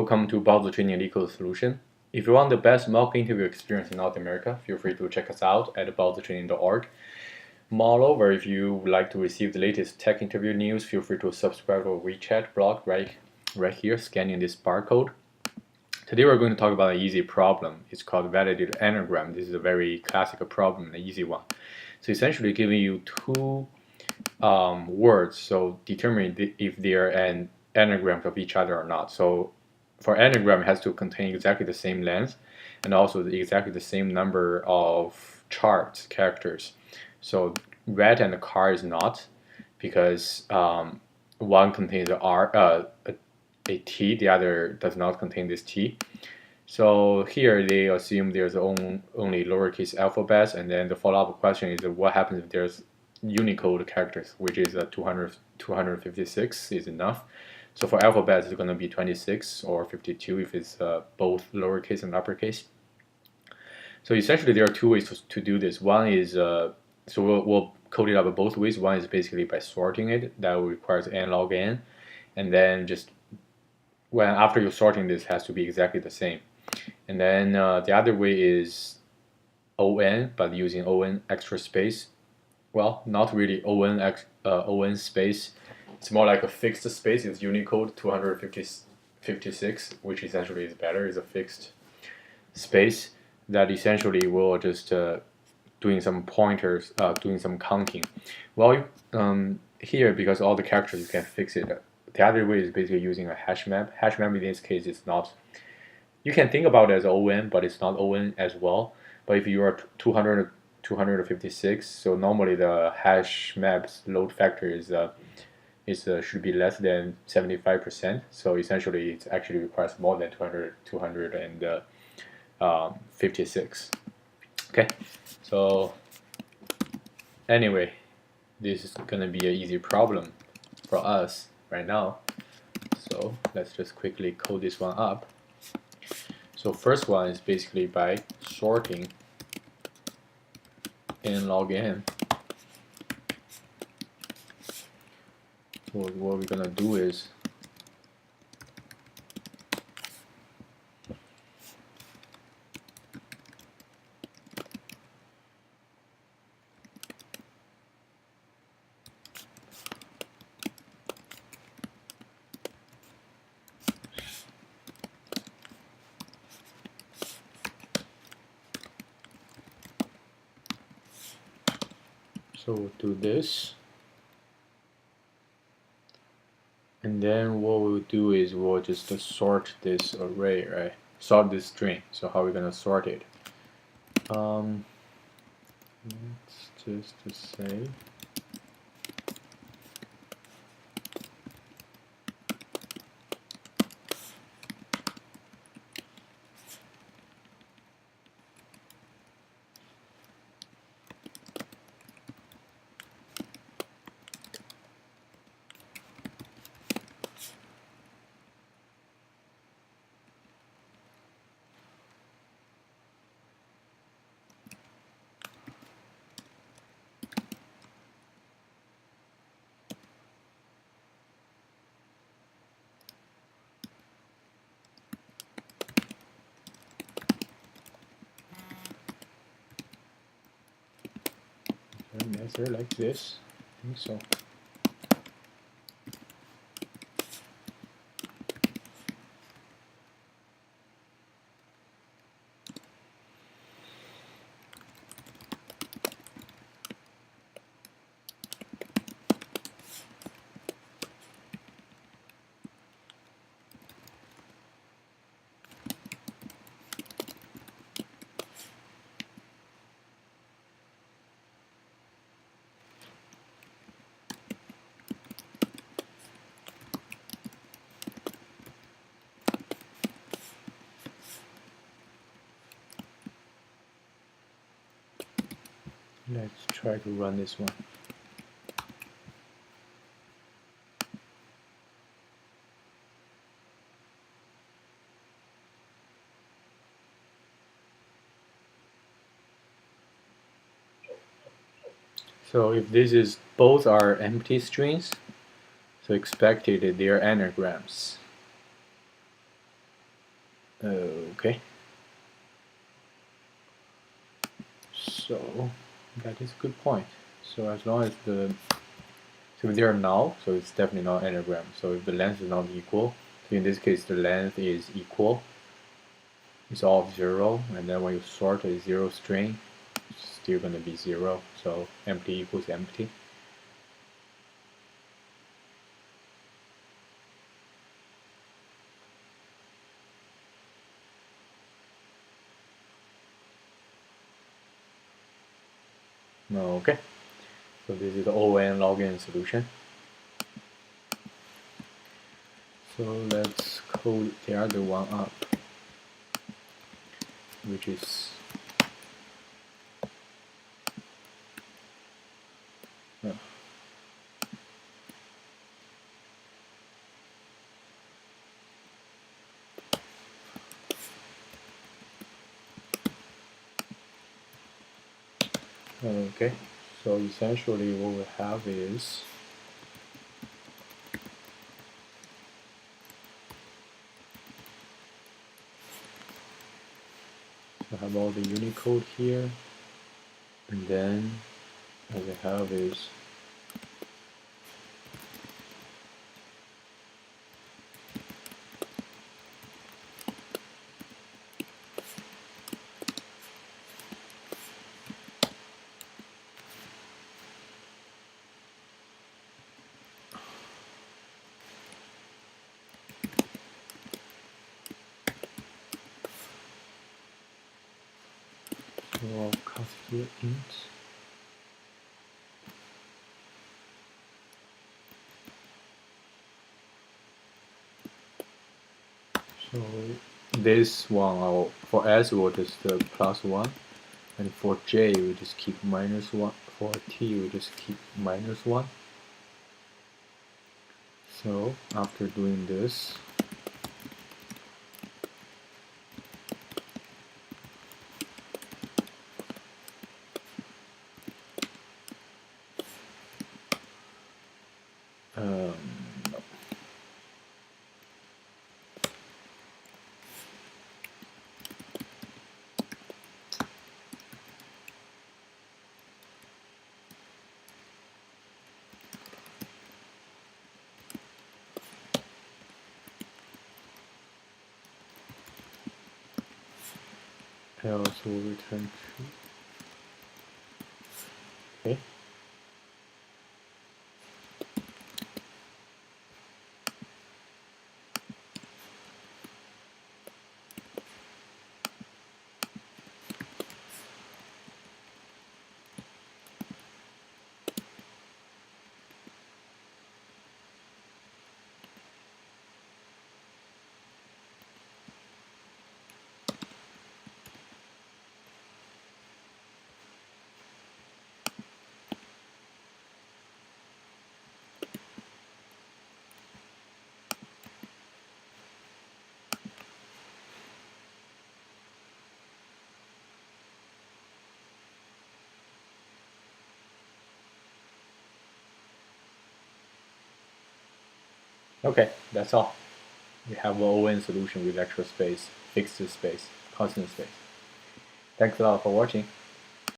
Welcome to Baozi Training Leetcode solution. If you want the best mock interview experience in North America, feel free to check us out at baozitraining.org. Moreover, if you would like to receive the latest tech interview news, feel free to subscribe to our WeChat blog right here, scanning this barcode. Today we're going to talk about an easy problem. It's called validated anagram. This is a very classical problem, an easy one. So essentially giving you two words, so determine if they are an anagrams of each other or not. So for anagram, it has to contain exactly the same length and also exactly the same number of characters. So red and car is not, because one contains a T, the other does not contain this T. So here they assume there's only lowercase alphabets, and then the follow-up question is what happens if there's Unicode characters, which is 256 is enough. So for alphabets, it's going to be 26 or 52 if it's both lowercase and uppercase. So essentially, there are two ways to do this. One is, so we'll code it up both ways. One is basically by sorting it. That requires n log n. And then just after you're sorting, this has to be exactly the same. And then the other way is on, but using on extra space. Well, not really on space. It's more like a fixed space. It's Unicode 256, which essentially is better. Is a fixed space that essentially will just doing some pointers, doing some counting. Well, here, because all the characters, you can fix it. The other way is basically using a hash map. Hash map in this case is not. You can think about it as on, but it's not on as well. But if you are 256, so normally the hash map's load factor is should be less than 75%. So essentially, it actually requires more than 256. Okay, so anyway, this is gonna be an easy problem for us right now. So let's just quickly code this one up. So first one is basically by sorting n log n. What we're gonna do is we'll do this. And then what we'll do is we'll just sort this array, right? Sort this string. So how are we gonna sort it? Let's just say answer like this. I think so. Let's try to run this one. So if this is both are empty strings, so expected they are anagrams. Okay. So that is a good point. So as long as so if they are null, so it's definitely not anagram. So if the length is not equal, so in this case the length is equal, it's all of 0, and then when you sort a 0 string, it's still going to be 0. So empty equals empty. Okay. So this is the ON login solution. So let's code the other one up, which is okay. So essentially what we have is I have all the Unicode here, and then what we have is I'll cast here int. So this one, for S we'll just +1, and for J we just keep -1. For T we just keep -1. So after doing this, no. else will return true. Okay. Okay, that's all. We have our ON solution with extra space, fixed space, constant space. Thanks a lot for watching.